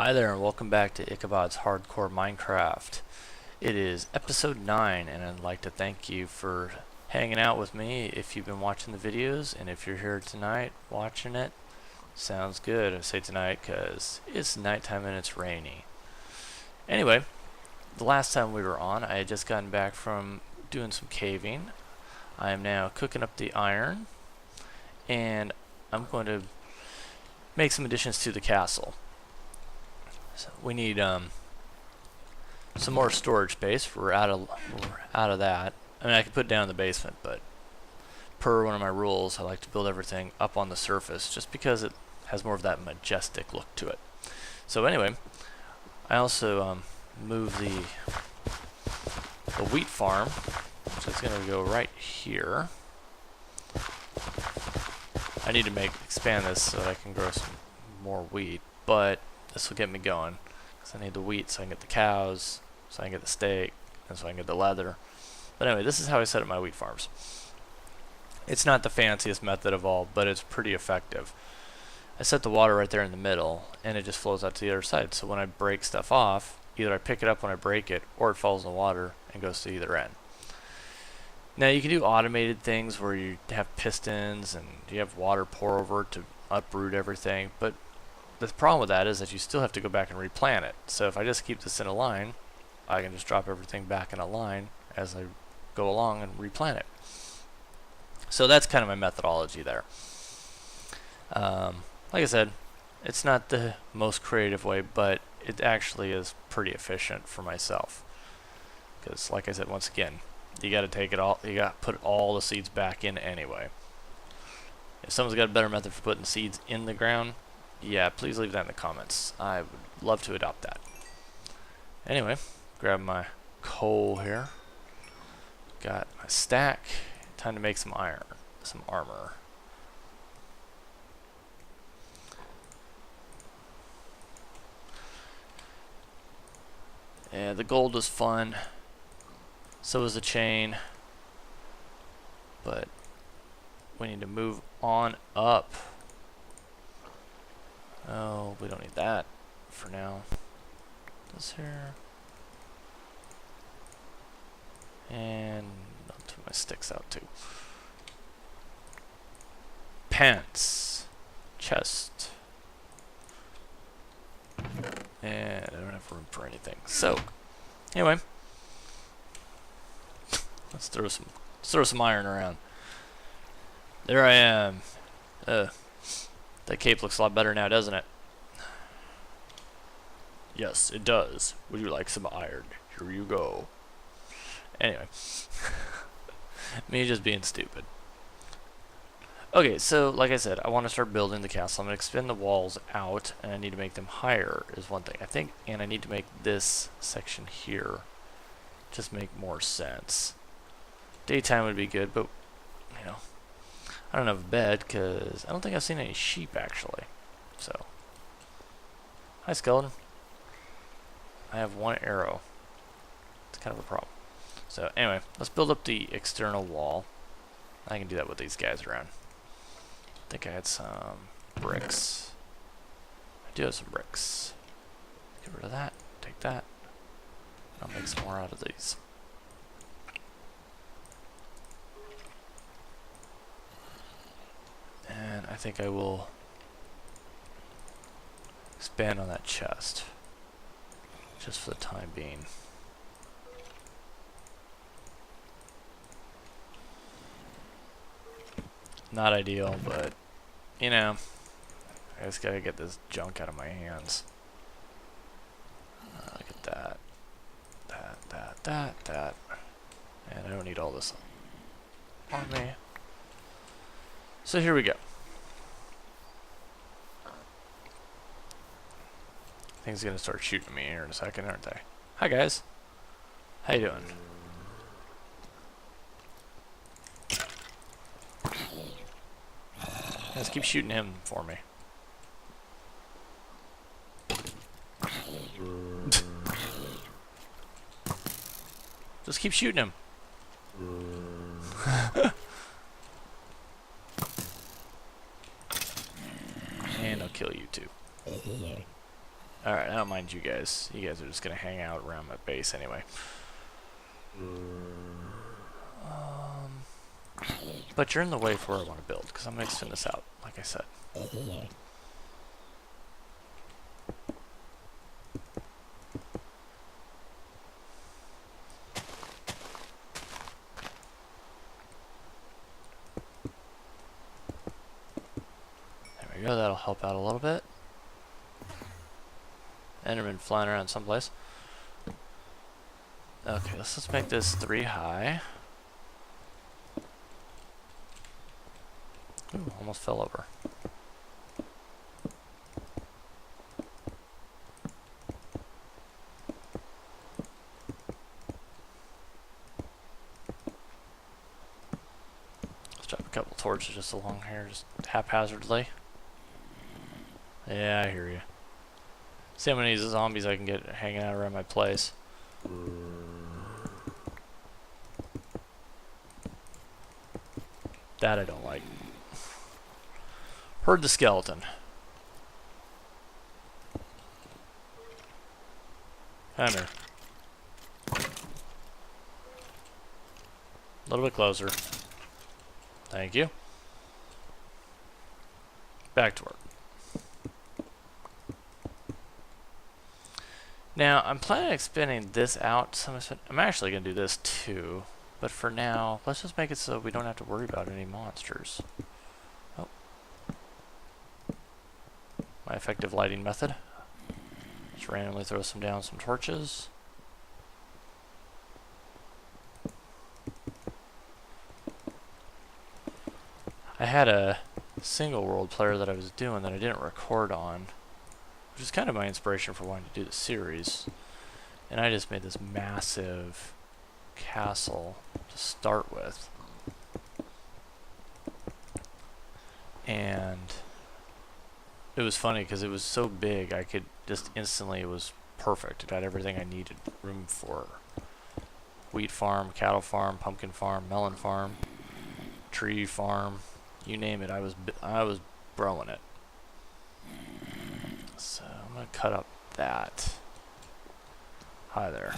Hi there and welcome back to Ickabod's Hardcore Minecraft. It is episode 9 and I'd like to thank you for hanging out with me if you've been watching the videos, and if you're here tonight watching it, sounds good. I say tonight because it's nighttime and it's rainy. Anyway, the last time we were on, I had just gotten back from doing some caving. I am now cooking up the iron and I'm going to make some additions to the castle. So we need some more storage space. We're out of that. I mean, I could put it down in the basement, but per one of my rules, I like to build everything up on the surface just because it has more of that majestic look to it. So anyway, I also moved the wheat farm, which is going to go right here. I need to expand this so that I can grow some more wheat, but this will get me going, because I need the wheat so I can get the cows, so I can get the steak, and so I can get the leather. But anyway, this is how I set up my wheat farms. It's not the fanciest method of all, but it's pretty effective. I set the water right there in the middle, and it just flows out to the other side. So when I break stuff off, either I pick it up when I break it, or it falls in the water and goes to either end. Now you can do automated things where you have pistons and you have water pour over to uproot everything, but the problem with that is that you still have to go back and replant it. So if I just keep this in a line, I can just drop everything back in a line as I go along and replant it. So that's kind of my methodology there. Like I said, it's not the most creative way, but it actually is pretty efficient for myself. Because like I said, once again, you got to take it all, you got to put all the seeds back in anyway. If someone's got a better method for putting seeds in the ground, yeah, please leave that in the comments. I would love to adopt that. Anyway, grab my coal here. Got my stack. Time to make some iron, some armor. Yeah, the gold was fun. So was the chain. But we need to move on up. Oh, we don't need that for now. This here. And I'll put my sticks out too. Pants. Chest. And I don't have room for anything. So, anyway. Let's throw some iron around. There I am. That cape looks a lot better now, doesn't it? Yes, it does. Would you like some iron? Here you go. Anyway. Me just being stupid. Okay, so like I said, I want to start building the castle. I'm going to extend the walls out, and I need to make them higher is one thing. I think, and I need to make this section here just make more sense. Daytime would be good, but, you know, I don't have a bed because I don't think I've seen any sheep actually. So, hi skeleton. I have one arrow. It's kind of a problem. So anyway, let's build up the external wall. I can do that with these guys around. I think I had some bricks. I do have some bricks. Get rid of that. Take that. I'll make some more out of these. And I think I will expand on that chest, just for the time being. Not ideal, but, you know, I just gotta get this junk out of my hands. Look at that. That. And I don't need all this on me. So here we go. Things gonna start shooting me here in a second, aren't they? Hi guys. How you doing? Let's keep shooting him for me. Just keep shooting him. And I'll kill you too. Alright, I don't mind you guys. You guys are just gonna hang out around my base anyway. But you're in the way for where I want to build, because I'm going to extend this out, like I said. There we go, that'll help out a little bit. Enderman flying around someplace. Okay, let's just make this 3 high. Ooh, almost fell over. Let's drop a couple torches just along here, just haphazardly. Yeah, I hear you. See how many of these zombies I can get hanging out around my place. That I don't like. Heard the skeleton. Come here. A little bit closer. Thank you. Back to work. Now, I'm planning on expanding this out to some extent. I'm actually going to do this too. But for now, let's just make it so we don't have to worry about any monsters. Oh. My effective lighting method. Just randomly throw down some torches. I had a single world player that I was doing that I didn't record on, which is kind of my inspiration for wanting to do the series. And I just made this massive castle to start with. And it was funny because it was so big I could just instantly, it was perfect. It had everything I needed room for. Wheat farm, cattle farm, pumpkin farm, melon farm, tree farm, you name it, I was growing it. So I'm going to cut up that. Hi there.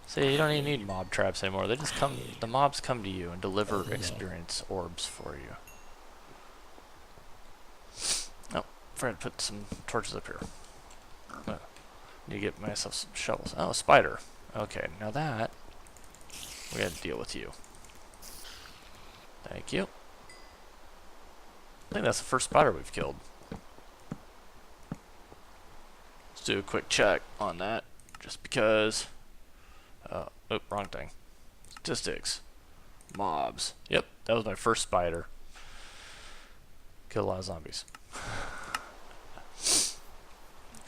See, you don't even need mob traps anymore. They just come, the mobs come to you and deliver experience orbs for you. Oh, forgot to put some torches up here. Oh, need to get myself some shovels. Oh, spider. Okay, now that, we gotta deal with you. Thank you. I think that's the first spider we've killed. Let's do a quick check on that, just because. Oh, wrong thing. Statistics. Mobs. Yep, that was my first spider. Killed a lot of zombies.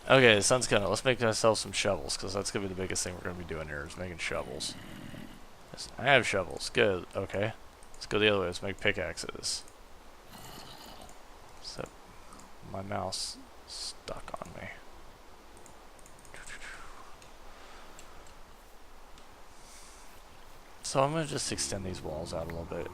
Okay, the sun's coming. Let's make ourselves some shovels, because that's going to be the biggest thing we're going to be doing here, is making shovels. Yes, I have shovels. Good. Okay. Let's go the other way. Let's make pickaxes. So, my mouse stuck on me. So I'm going to just extend these walls out a little bit.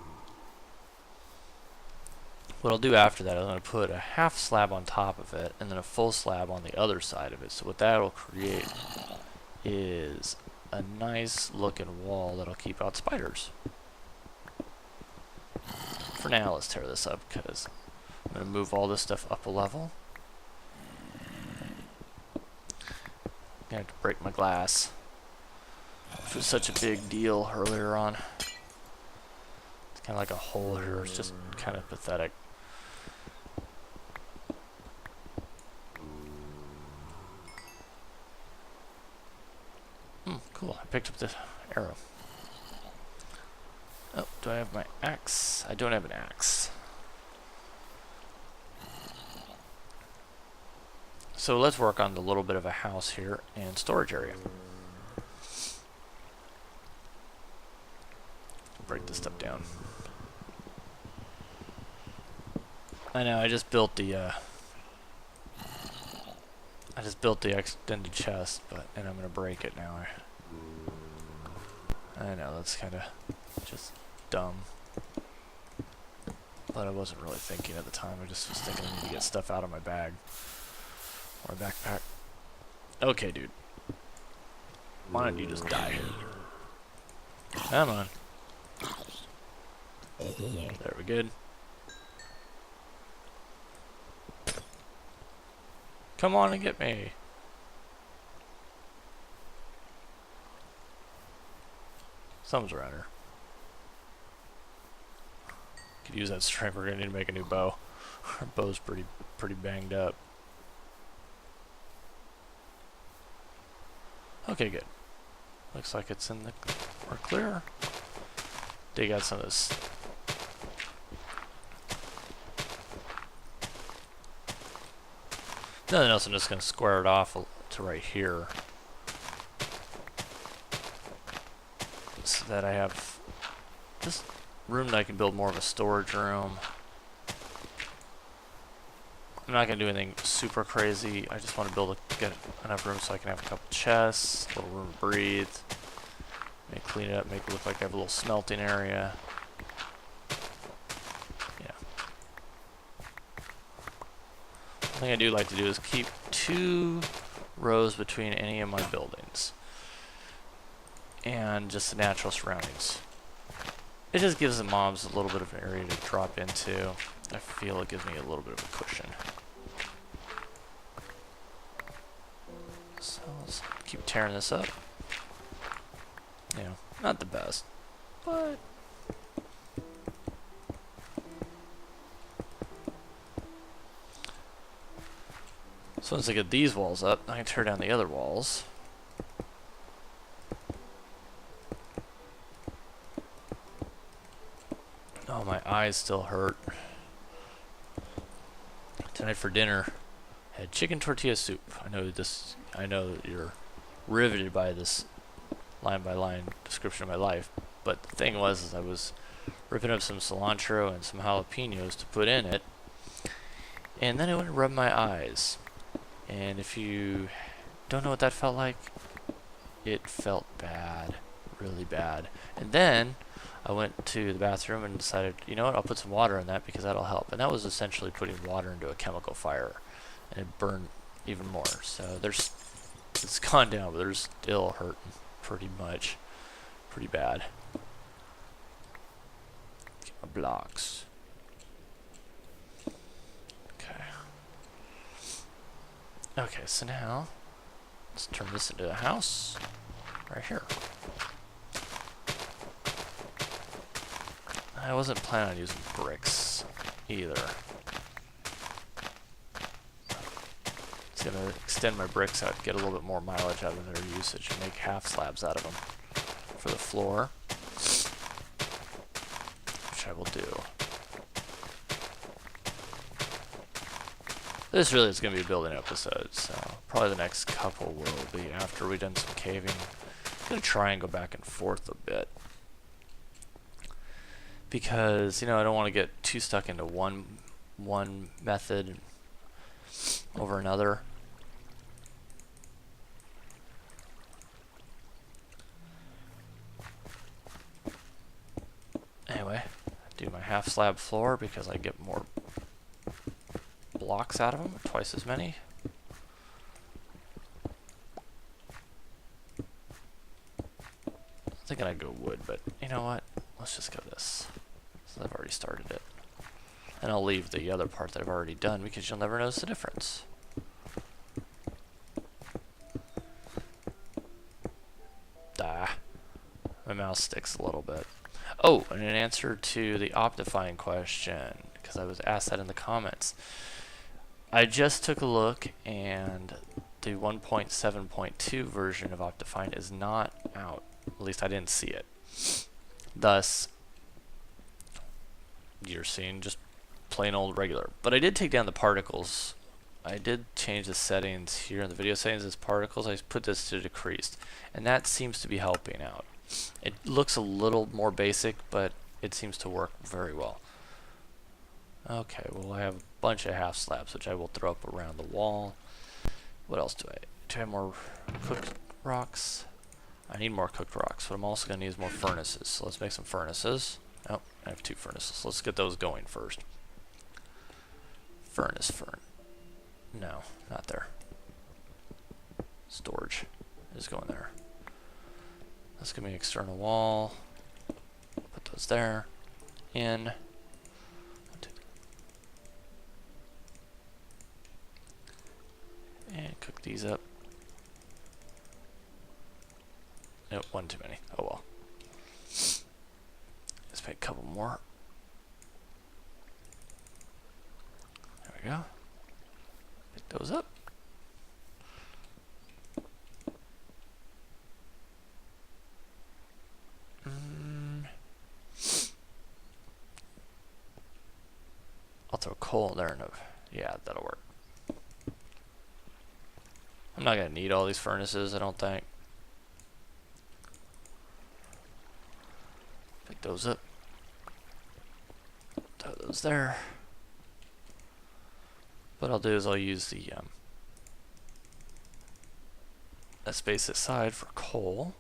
What I'll do after that, I'm going to put a half slab on top of it and then a full slab on the other side of it. So what that will create is a nice looking wall that'll keep out spiders. For now, let's tear this up because I'm going to move all this stuff up a level. I'm going to have to break my glass. Which was such a big deal earlier on. It's kind of like a hole here. It's just kind of pathetic. Cool. I picked up the arrow. Oh, do I have my axe? I don't have an axe. So let's work on the little bit of a house here and storage area. Break this stuff down. I know, I just built the extended chest, and I'm gonna break it now. I know, that's kinda just dumb. But I wasn't really thinking at the time, I just was thinking I need to get stuff out of my bag. Or a backpack. Okay, dude. Why don't you just die? Come on. There we good. Come on and get me. Something's around here. Could use that strength. We're gonna need to make a new bow. Our bow's pretty banged up. Okay, good. Looks like it's in the... We're clear. Dig out some of this. Nothing else, I'm just going to square it off to right here. So that I have this room that I can build more of a storage room. I'm not going to do anything super crazy. I just want to get enough room so I can have a couple chests, a little room to breathe. Maybe clean it up, make it look like I have a little smelting area. Yeah. One thing I do like to do is keep 2 rows between any of my buildings. And just the natural surroundings. It just gives the mobs a little bit of an area to drop into. I feel it gives me a little bit of a cushion. So let's keep tearing this up. You know, not the best, but so once I get these walls up, I can tear down the other walls. Oh, my eyes still hurt. Tonight for dinner, had chicken tortilla soup. I know that you're riveted by this line-by-line description of my life, but the thing was, is I was ripping up some cilantro and some jalapenos to put in it, and then it went and rubbed my eyes. And if you don't know what that felt like, it felt bad, really bad. And then I went to the bathroom and decided, you know what, I'll put some water in that because that'll help. And that was essentially putting water into a chemical fire, and it burned even more. So it's gone down, but there's still hurting pretty much, pretty bad. Get my blocks. Okay. Okay, so now let's turn this into a house right here. I wasn't planning on using bricks either. It's gonna extend my bricks out, get a little bit more mileage out of their usage, and make half slabs out of them for the floor, which I will do. This really is going to be a building episode, so probably the next couple will be after we've done some caving. I'm going to try and go back and forth a bit, because, you know, I don't want to get too stuck into one method over another. Anyway, do my half slab floor because I get more blocks out of them, twice as many. I'm thinking I'd go wood, but you know what? Let's just go this. So I've already started it. And I'll leave the other part that I've already done because you'll never notice the difference. My mouse sticks a little bit. Oh, and in answer to the Optifine question, because I was asked that in the comments, I just took a look, and the 1.7.2 version of Optifine is not out. At least I didn't see it. Thus, you're seeing just plain old regular. But I did take down the particles. I did change the settings here in the video settings as particles. I put this to decreased, and that seems to be helping out. It looks a little more basic, but it seems to work very well. Okay, well, I have a bunch of half slabs, which I will throw up around the wall. What else do I have more cooked rocks? I need more cooked rocks, but I'm also going to need more furnaces. So let's make some furnaces. Oh, I have 2 furnaces. Let's get those going first. No, not there. storage is going there. That's going to be external wall. Put those there. In. And cook these up. Nope, one too many. Oh well. Let's make a couple more. There we go. Pick those up. I'll throw coal in there. No, yeah, that'll work. I'm not gonna need all these furnaces, I don't think. Pick those up. Throw those there. What I'll do is I'll use the that space aside for coal.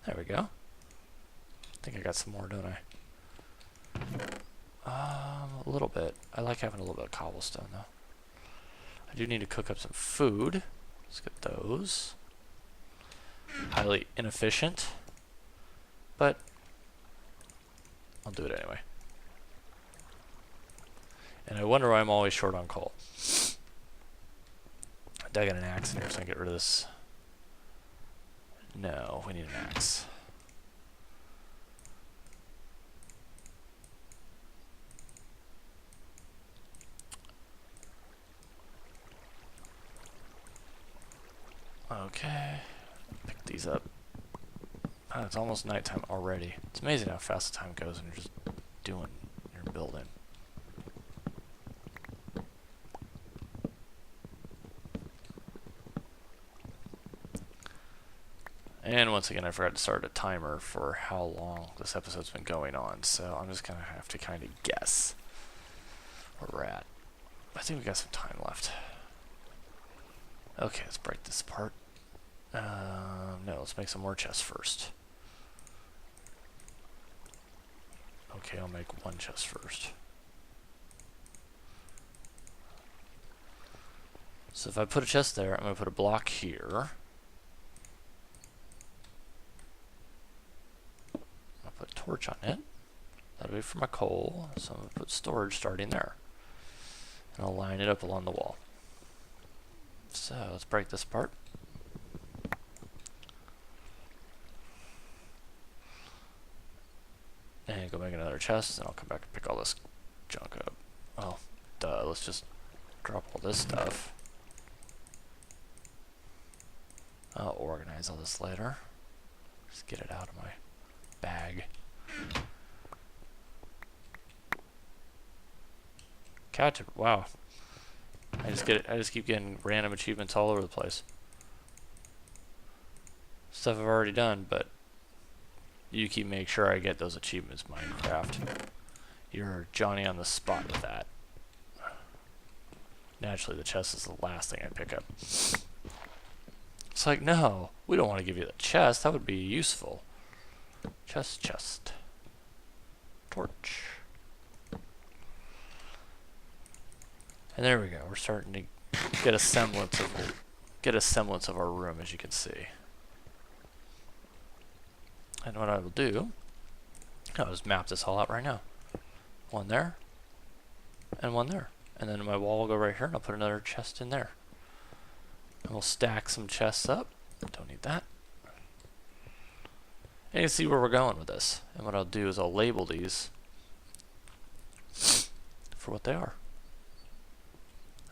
There we go. I think I got some more, don't I? A little bit. I like having a little bit of cobblestone, though. I do need to cook up some food. Let's get those. Highly inefficient, but I'll do it anyway. And I wonder why I'm always short on coal. I got an axe in here, so I can get rid of this. No, we need an axe. Okay, pick these up. Oh, it's almost nighttime already. It's amazing how fast the time goes when you're just doing your building. And once again, I forgot to start a timer for how long this episode's been going on, so I'm just gonna have to kind of guess where we're at. I think we got some time left. Okay, let's break this apart. No, let's make some more chests first. Okay, I'll make one chest first. So if I put a chest there, I'm going to put a block here. I'll put a torch on it. That'll be for my coal. So I'm going to put storage starting there. And I'll line it up along the wall. So let's break this apart. And go make another chest, and I'll come back and pick all this junk up. Oh, duh, let's just drop all this stuff. I'll organize all this later. Just get it out of my bag. Catch it, wow. I just keep getting random achievements all over the place. Stuff I've already done, but you keep making sure I get those achievements, Minecraft. You're Johnny on the spot with that. Naturally, the chest is the last thing I pick up. It's like, no, we don't want to give you the chest. That would be useful. Chest. Torch. And there we go. We're starting to get a semblance of our room, as you can see. And what I will do, I'll just map this all out right now. One there, and one there. And then my wall will go right here, and I'll put another chest in there. And we'll stack some chests up. Don't need that. And you can see where we're going with this. And what I'll do is I'll label these for what they are.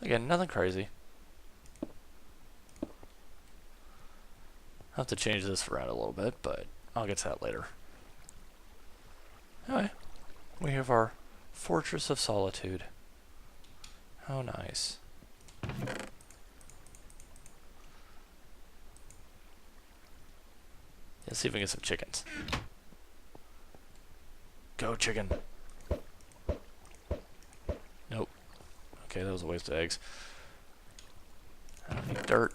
Again, nothing crazy. I'll have to change this around a little bit, but I'll get to that later. Anyway, we have our Fortress of Solitude. How nice. Let's see if we can get some chickens. Go, chicken. Nope. Okay, that was a waste of eggs. I don't need dirt.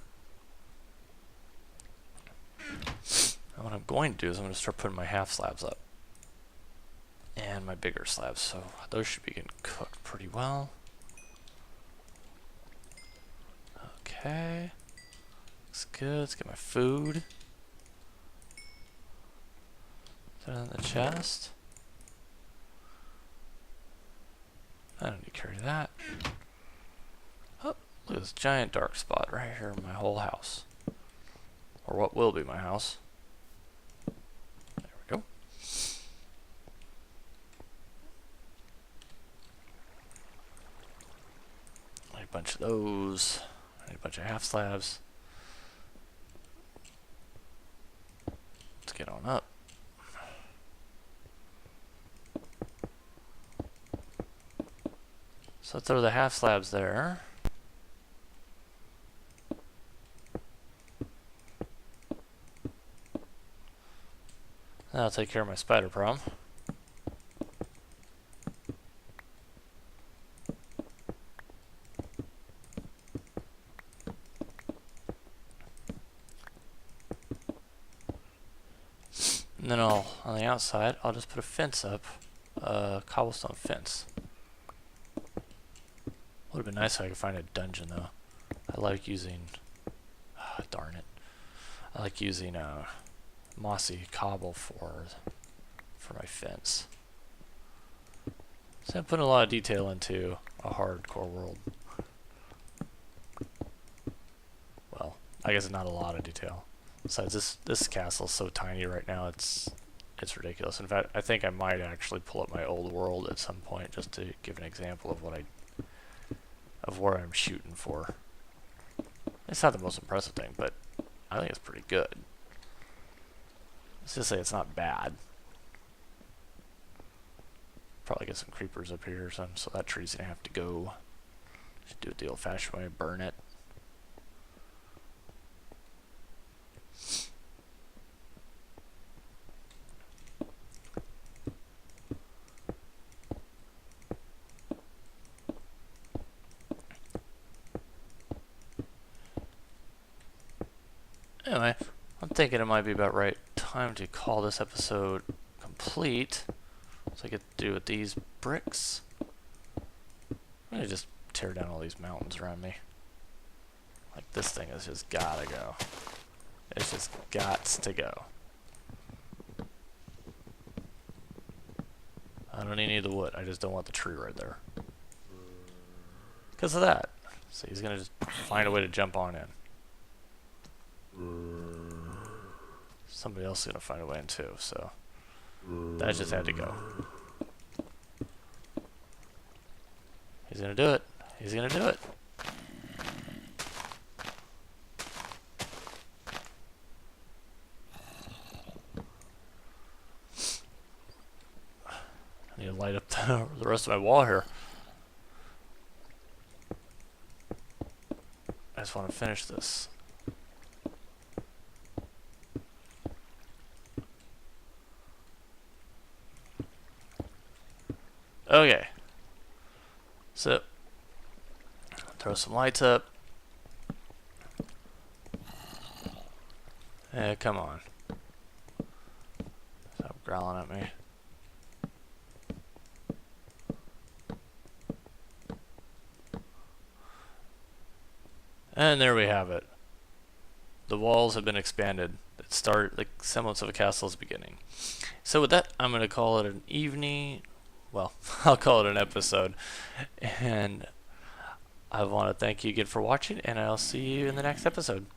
And what I'm going to do is I'm going to start putting my half slabs up. And my bigger slabs. So those should be getting cooked pretty well. Okay. Looks good. Let's get my food. Put it in the chest. I don't need to carry that. Oh, look at this giant dark spot right here in my whole house. Or what will be my house. There we go. I need a bunch of those. I need a bunch of half slabs. Let's get on up. So throw the half slabs there. That'll take care of my spider problem. And then on the outside, I'll just put a fence up, a cobblestone fence. Would have been nice if I could find a dungeon though. I like using, darn it, I like using mossy cobble for my fence. So I'm putting a lot of detail into a hardcore world. Well, I guess not a lot of detail. Besides, this castle is so tiny right now, it's ridiculous. In fact, I think I might actually pull up my old world at some point just to give an example of where I'm shooting for. It's not the most impressive thing, but I think it's pretty good. Let's just say it's not bad. Probably get some creepers up here or something, so that tree's gonna have to go. Should do it the old-fashioned way, burn it. Anyway, I'm thinking it might be about right time to call this episode complete. So I get to do with these bricks. I'm gonna just tear down all these mountains around me. Like, this thing has just gotta go. It's just gots to go. I don't need any of the wood. I just don't want the tree right there. Because of that. So he's gonna just find a way to jump on in. Somebody else is gonna find a way in too, so that just had to go. He's gonna do it. He's gonna do it. I need to light up the rest of my wall here. I just want to finish this. Okay, so throw some lights up. Come on. Stop growling at me. And there we have it. The walls have been expanded. It started the semblance of a castle's beginning. So with that, I'm going to call it an evening. Well, I'll call it an episode. And I want to thank you again for watching, and I'll see you in the next episode.